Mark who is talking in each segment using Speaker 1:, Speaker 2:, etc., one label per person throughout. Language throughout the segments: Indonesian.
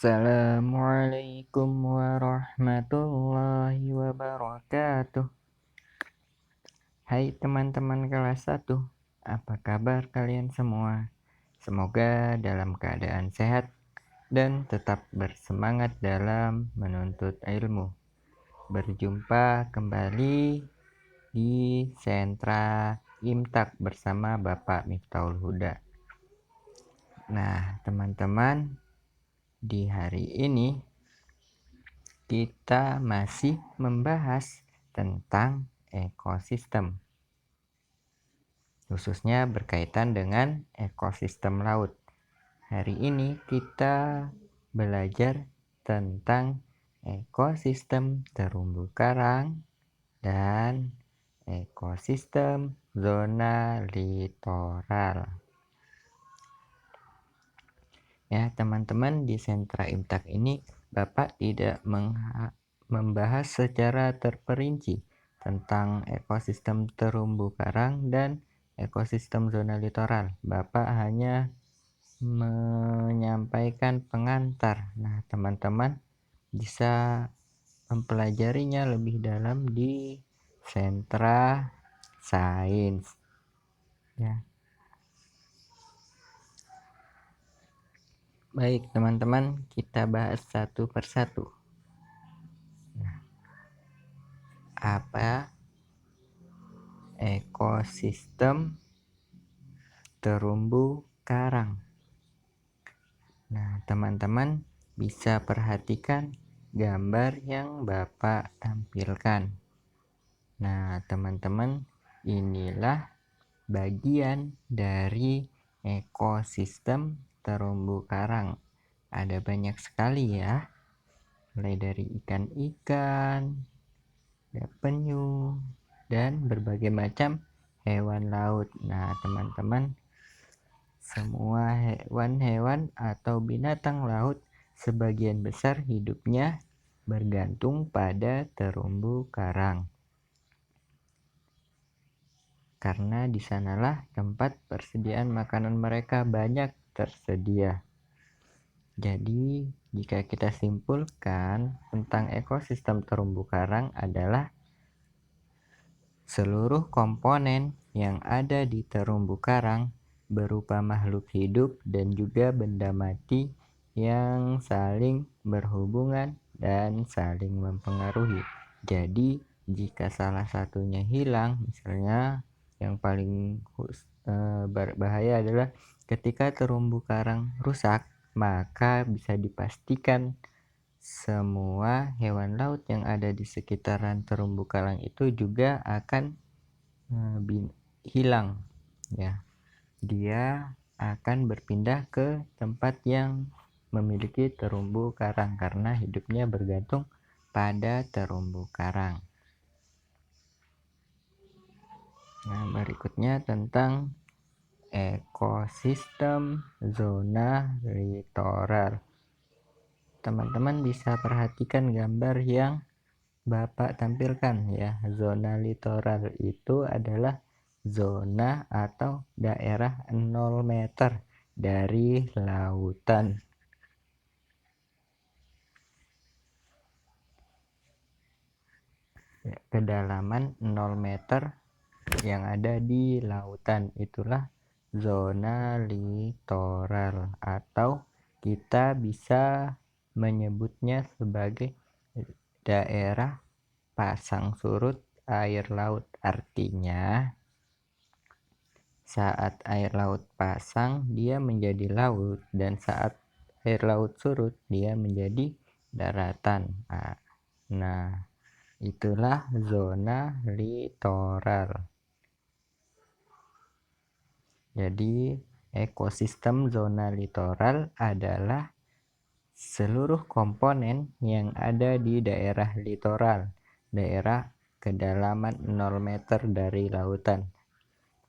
Speaker 1: Assalamualaikum warahmatullahi wabarakatuh. Hai teman-teman kelas 1, apa kabar kalian semua? Semoga dalam keadaan sehat dan tetap bersemangat dalam menuntut ilmu. Berjumpa kembali di sentra Imtak bersama Bapak Miftahul Huda. Nah, teman-teman, di hari ini kita masih membahas tentang ekosistem, khususnya berkaitan dengan ekosistem laut. Hari ini kita belajar tentang ekosistem terumbu karang dan ekosistem zona litoral. Ya, teman-teman, di sentra Imtak ini Bapak tidak membahas secara terperinci tentang ekosistem terumbu karang dan ekosistem zona litoral. Bapak hanya menyampaikan pengantar. Nah, teman-teman bisa mempelajarinya lebih dalam di sentra sains. Ya. Baik, teman-teman, kita bahas satu persatu. Apa ekosistem terumbu karang? Nah, teman-teman bisa perhatikan gambar yang Bapak tampilkan. Nah, teman-teman, inilah bagian dari ekosistem terumbu karang. Ada banyak sekali ya, mulai dari ikan-ikan, ada penyu, dan berbagai macam hewan laut. Nah, teman-teman, semua hewan-hewan atau binatang laut sebagian besar hidupnya bergantung pada terumbu karang, karena di sanalah tempat persediaan makanan mereka banyak tersedia. Jadi, jika kita simpulkan tentang ekosistem terumbu karang adalah seluruh komponen yang ada di terumbu karang berupa makhluk hidup dan juga benda mati yang saling berhubungan dan saling mempengaruhi. Jadi, jika salah satunya hilang, misalnya yang paling berbahaya adalah ketika terumbu karang rusak, maka bisa dipastikan semua hewan laut yang ada di sekitaran terumbu karang itu juga akan hilang, ya. Dia akan berpindah ke tempat yang memiliki terumbu karang karena hidupnya bergantung pada terumbu karang. Nah, berikutnya tentang ekosistem zona litoral. Teman-teman bisa perhatikan gambar yang Bapak tampilkan ya. Zona litoral itu adalah zona atau daerah 0 meter dari lautan. Ya, kedalaman 0 meter yang ada di lautan itulah zona litoral, atau kita bisa menyebutnya sebagai daerah pasang surut air laut. Artinya saat air laut pasang dia menjadi laut, dan saat air laut surut dia menjadi daratan. Nah, itulah zona litoral. Jadi ekosistem zona litoral adalah seluruh komponen yang ada di daerah litoral, daerah kedalaman 0 meter dari lautan,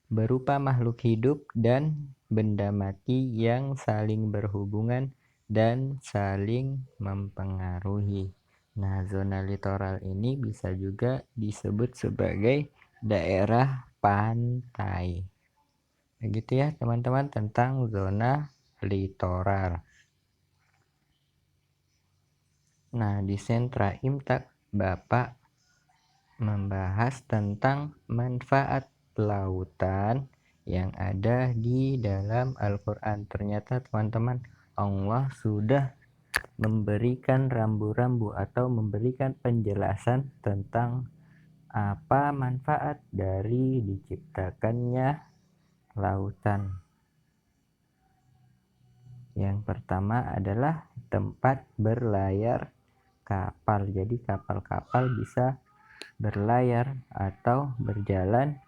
Speaker 1: berupa makhluk hidup dan benda mati yang saling berhubungan dan saling mempengaruhi. Nah, zona litoral ini bisa juga disebut sebagai daerah pantai. Begitu ya, teman-teman, tentang zona litoral. Nah, di sentra Imtak Bapak membahas tentang manfaat lautan yang ada di dalam Al-Quran. Ternyata teman-teman, Allah sudah memberikan rambu-rambu atau memberikan penjelasan tentang apa manfaat dari diciptakannya lautan. Yang pertama adalah tempat berlayar kapal. Jadi kapal-kapal bisa berlayar atau berjalan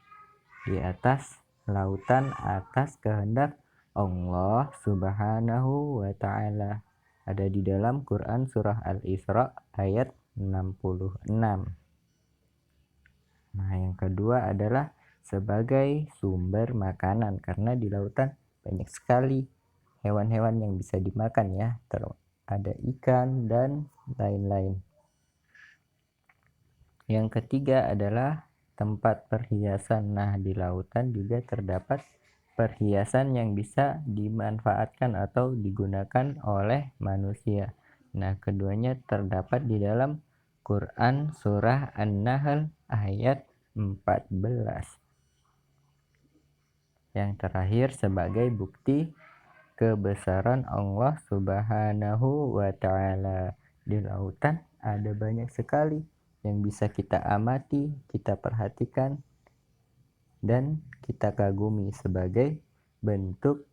Speaker 1: di atas lautan atas kehendak Allah Subhanahu wa Ta'ala. Ada di dalam Quran surah Al-Isra ayat 66. Nah, yang kedua adalah sebagai sumber makanan, karena di lautan banyak sekali hewan-hewan yang bisa dimakan ya. Ada ikan dan lain-lain. Yang ketiga adalah tempat perhiasan. Nah, di lautan juga terdapat perhiasan yang bisa dimanfaatkan atau digunakan oleh manusia. Nah, keduanya terdapat di dalam Quran surah An-Nahl ayat 14. Yang terakhir sebagai bukti kebesaran Allah Subhanahu wa Ta'ala. Di lautan ada banyak sekali yang bisa kita amati, kita perhatikan, dan kita kagumi sebagai bentuk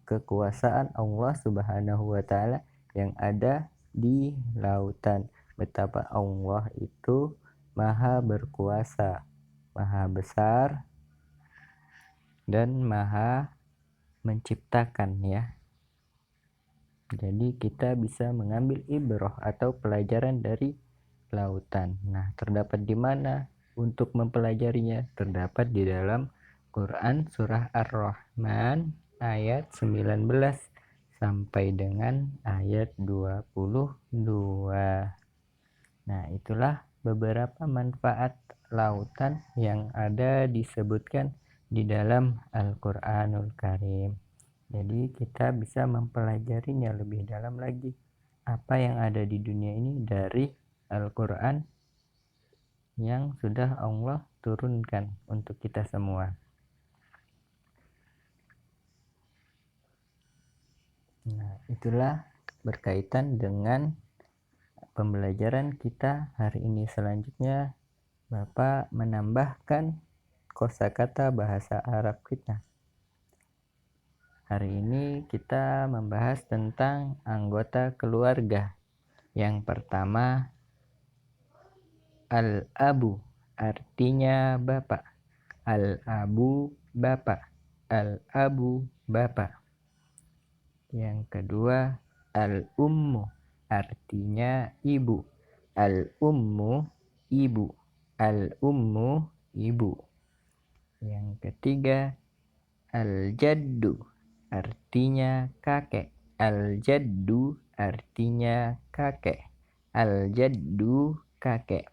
Speaker 1: kekuasaan Allah Subhanahu wa Ta'ala yang ada di lautan. Betapa Allah itu maha berkuasa, maha besar, dan maha menciptakan ya. Jadi kita bisa mengambil ibrah atau pelajaran dari lautan. Nah, terdapat di mana untuk mempelajarinya? Terdapat di dalam Quran surah Ar-Rahman ayat 19 sampai dengan ayat 22. Nah, itulah beberapa manfaat lautan yang ada disebutkan di dalam Al-Qur'anul Karim. Jadi kita bisa mempelajarinya lebih dalam lagi, apa yang ada di dunia ini dari Al-Quran yang sudah Allah turunkan untuk kita semua. Nah, itulah berkaitan dengan pembelajaran kita hari ini. Selanjutnya Bapak menambahkan kosakata bahasa Arab kita. Hari ini kita membahas tentang anggota keluarga. Yang pertama, al-abu, artinya bapak. Al-abu, bapak. Al-abu, bapak. Yang kedua, al-ummu, artinya ibu. Al-ummu, ibu. Al-ummu, ibu. Yang ketiga, al-jaddu, artinya kakek. Al-jaddu artinya kakek. Al-jaddu, kakek.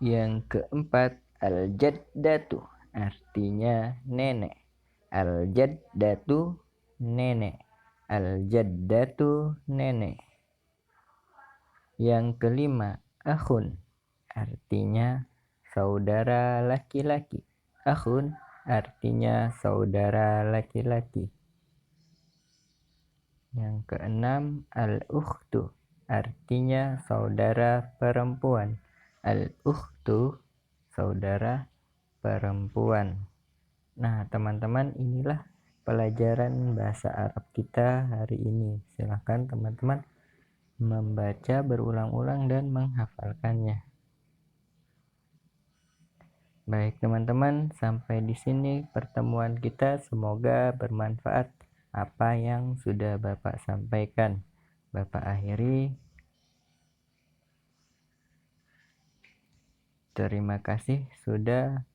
Speaker 1: Yang keempat, al-jaddatu, artinya nenek. Al-jaddatu, nenek. Al-jaddatu, nenek. Yang kelima, akhun, artinya saudara laki-laki. Akhun artinya saudara laki-laki. Yang keenam, al-ukhtu, artinya saudara perempuan. Al-ukhtu, saudara perempuan. Nah, teman-teman, inilah pelajaran bahasa Arab kita hari ini. Silahkan teman-teman membaca berulang-ulang dan menghafalkannya. Baik teman-teman, sampai di sini pertemuan kita. Semoga bermanfaat apa yang sudah Bapak sampaikan. Bapak akhiri. Terima kasih sudah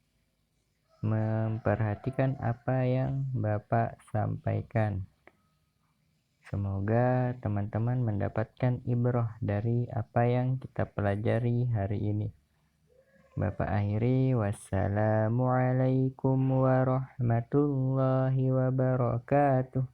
Speaker 1: memperhatikan apa yang Bapak sampaikan. Semoga teman-teman mendapatkan ibrah dari apa yang kita pelajari hari ini. Bapak akhiri, wassalamualaikum warahmatullahi wabarakatuh.